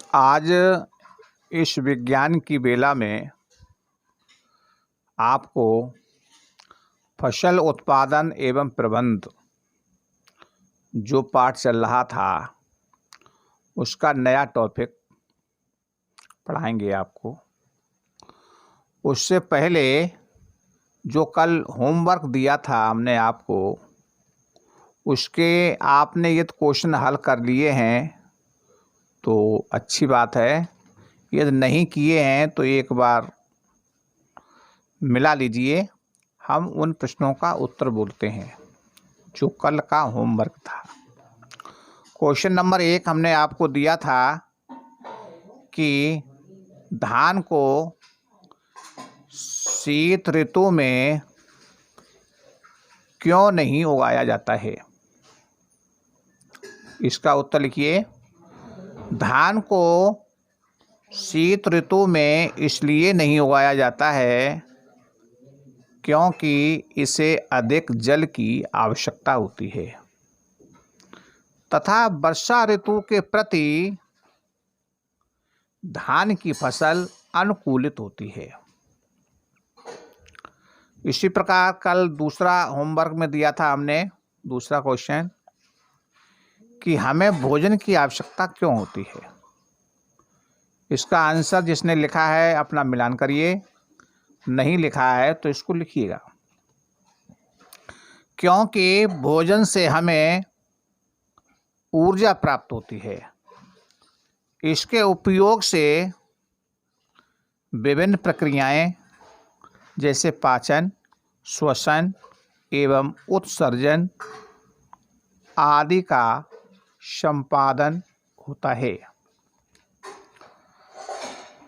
आज इस विज्ञान की बेला में आपको फसल उत्पादन एवं प्रबंध जो पाठ चल रहा था उसका नया टॉपिक पढ़ाएंगे आपको। उससे पहले जो कल होमवर्क दिया था हमने आपको, उसके आपने ये क्वेश्चन हल कर लिए हैं तो अच्छी बात है। यदि नहीं किए हैं तो एक बार मिला लीजिए। हम उन प्रश्नों का उत्तर बोलते हैं जो कल का होमवर्क था। क्वेश्चन नंबर 1 हमने आपको दिया था कि धान को शीत ऋतु में क्यों नहीं उगाया जाता है। इसका उत्तर लिखिए। धान को शीत ऋतु में इसलिए नहीं उगाया जाता है क्योंकि इसे अधिक जल की आवश्यकता होती है तथा वर्षा ऋतु के प्रति धान की फसल अनुकूलित होती है। इसी प्रकार कल दूसरा होमवर्क में दिया था हमने दूसरा क्वेश्चन कि हमें भोजन की आवश्यकता क्यों होती है। इसका आंसर जिसने लिखा है अपना मिलान करिए, नहीं लिखा है तो इसको लिखिएगा। क्योंकि भोजन से हमें ऊर्जा प्राप्त होती है। इसके उपयोग से विभिन्न प्रक्रियाएं जैसे पाचन, श्वसन एवं उत्सर्जन आदि का संपादन होता है।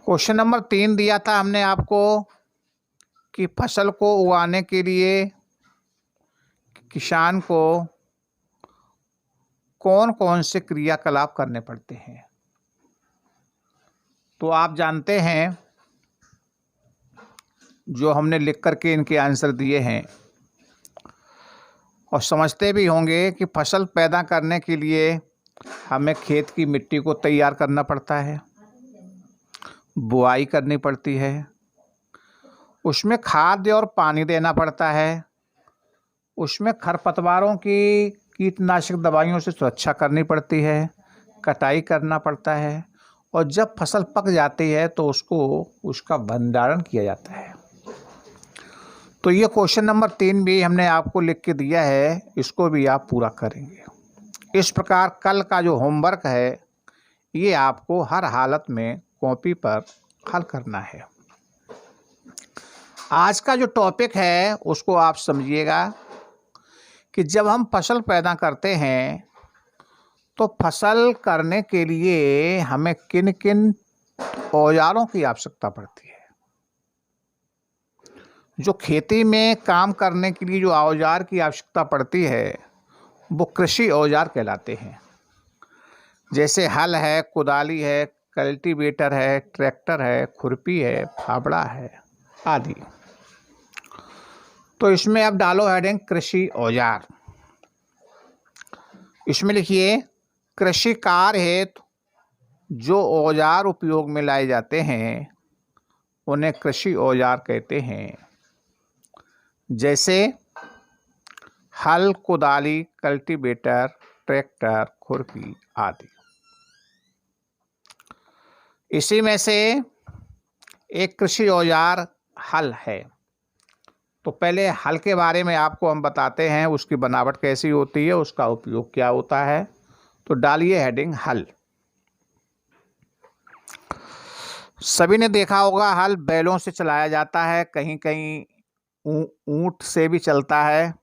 क्वेश्चन नंबर 3 दिया था हमने आपको कि फसल को उगाने के लिए किसान को कौन कौन से क्रियाकलाप करने पड़ते हैं। तो आप जानते हैं, जो हमने लिख करके इनके आंसर दिए हैं और समझते भी होंगे कि फसल पैदा करने के लिए हमें खेत की मिट्टी को तैयार करना पड़ता है, बुआई करनी पड़ती है, उसमें खाद और पानी देना पड़ता है, उसमें खरपतवारों की कीटनाशक दवाइयों से सुरक्षा करनी पड़ती है, कटाई करना पड़ता है और जब फसल पक जाती है तो उसका भंडारण किया जाता है। तो ये क्वेश्चन नंबर 3 भी हमने आपको लिख के दिया है, इसको भी आप पूरा करेंगे। इस प्रकार कल का जो होमवर्क है ये आपको हर हालत में कॉपी पर हल करना है। आज का जो टॉपिक है उसको आप समझिएगा कि जब हम फसल पैदा करते हैं तो फसल करने के लिए हमें किन किन औजारों की आवश्यकता पड़ती है। जो खेती में काम करने के लिए जो औजार की आवश्यकता पड़ती है वो कृषि औजार कहलाते हैं। जैसे हल है, कुदाली है, कल्टीवेटर है, ट्रैक्टर है, खुरपी है, फावड़ा है आदि। तो इसमें अब डालो हेडिंग कृषि औजार। इसमें लिखिए कृषि कार्य हेतु जो औजार उपयोग में लाए जाते हैं उन्हें कृषि औजार कहते हैं। जैसे हल, कुदाली, कल्टीवेटर, ट्रैक्टर, खुरपी आदि। इसी में से एक कृषि औजार हल है। तो पहले हल के बारे में आपको हम बताते हैं, उसकी बनावट कैसी होती है, उसका उपयोग क्या होता है। तो डालिए हेडिंग हल। सभी ने देखा होगा हल बैलों से चलाया जाता है, कहीं कहीं ऊंट से भी चलता है।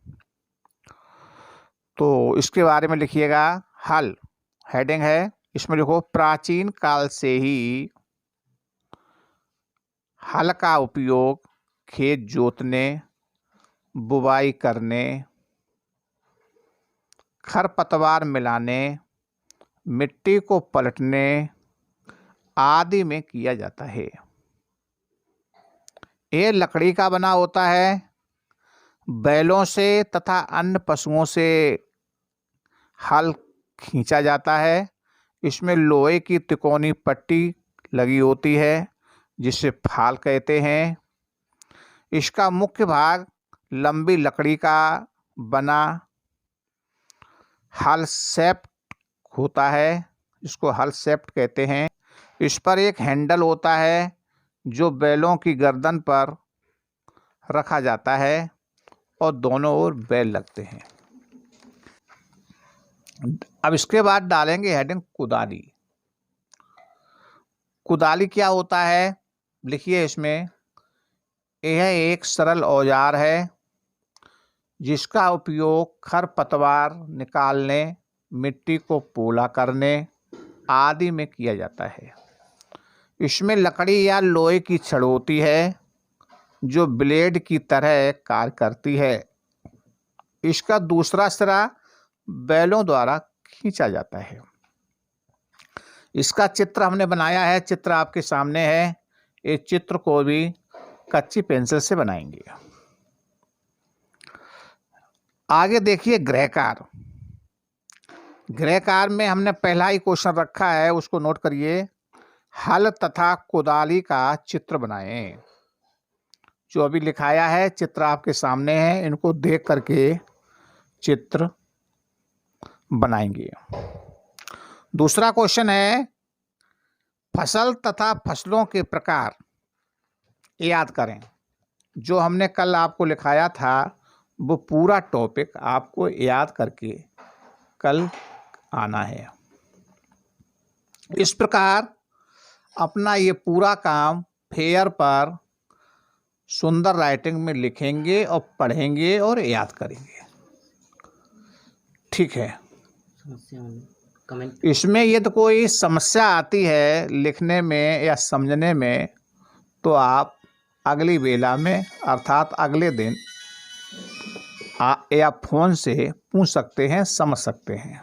तो इसके बारे में लिखिएगा हल। हेडिंग है, इसमें लिखो प्राचीन काल से ही हल का उपयोग खेत जोतने, बुवाई करने, खरपतवार मिलाने, मिट्टी को पलटने आदि में किया जाता है। ये लकड़ी का बना होता है। बैलों से तथा अन्य पशुओं से हल खींचा जाता है। इसमें लोहे की तिकोनी पट्टी लगी होती है जिसे फाल कहते हैं। इसका मुख्य भाग लंबी लकड़ी का बना हल शेप्ट होता है, इसको हल शेप्ट कहते हैं। इस पर एक हैंडल होता है जो बैलों की गर्दन पर रखा जाता है और दोनों ओर बैल लगते हैं। अब इसके बाद डालेंगे हेडिंग कुदाली। कुदाली क्या होता है, लिखिए इसमें। यह एक सरल औजार है जिसका उपयोग खरपतवार निकालने, मिट्टी को पोला करने आदि में किया जाता है। इसमें लकड़ी या लोहे की छड़ होती है जो ब्लेड की तरह कार्य करती है। इसका दूसरा सिरा बैलों द्वारा खींचा जाता है। इसका चित्र हमने बनाया है, चित्र आपके सामने है। इस चित्र को भी कच्ची पेंसिल से बनाएंगे। आगे देखिए गृहकार। गृहकार में हमने पहला ही क्वेश्चन रखा है, उसको नोट करिए। हल तथा कुदाली का चित्र बनाएं। जो अभी लिखाया है चित्र आपके सामने है, इनको देख करके चित्र बनाएंगे। दूसरा क्वेश्चन है फसल तथा फसलों के प्रकार याद करें। जो हमने कल आपको लिखाया था वो पूरा टॉपिक आपको याद करके कल आना है। इस प्रकार अपना ये पूरा काम फेयर पर सुंदर राइटिंग में लिखेंगे और पढ़ेंगे और याद करेंगे। ठीक है। इसमें यदि कोई समस्या आती है लिखने में या समझने में तो आप अगली बेला में अर्थात अगले दिन या फ़ोन से पूछ सकते हैं, समझ सकते हैं।